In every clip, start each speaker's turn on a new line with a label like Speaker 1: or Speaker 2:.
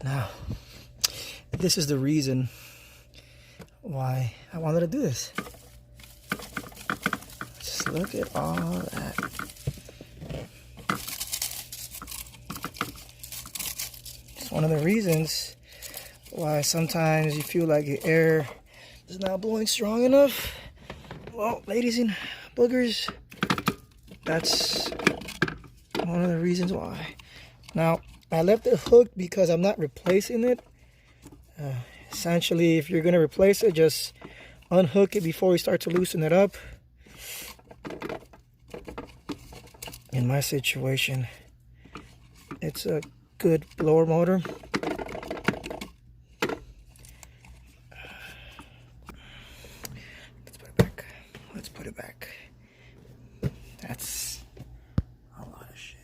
Speaker 1: Now, this is the reason why I wanted to do this. Just look at all that. It's one of the reasons why sometimes you feel like the air is not blowing strong enough. Well, ladies and boogers, that's one of the reasons why. Now, I left it hooked because I'm not replacing it. Essentially, if you're going to replace it, just unhook it before you start to loosen it up. In my situation, it's a good blower motor. Let's put it back. Let's put it back. That's a lot of shit.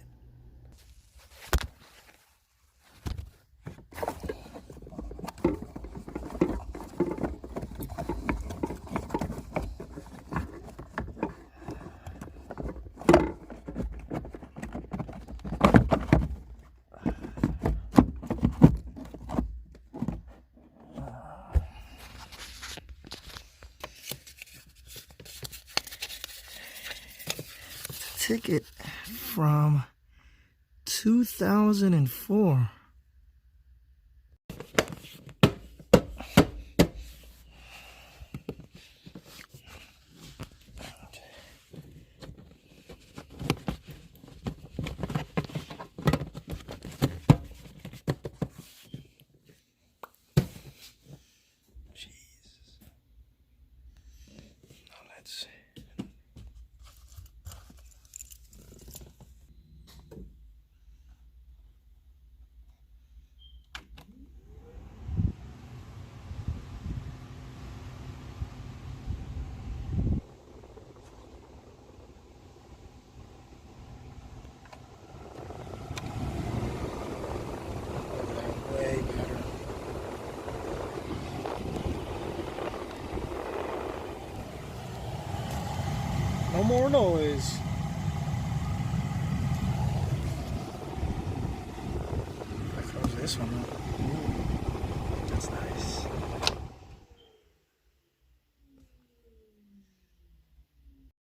Speaker 1: Ticket from 2004. Jesus. Now let's see. Way better. No more noise. I close this one up.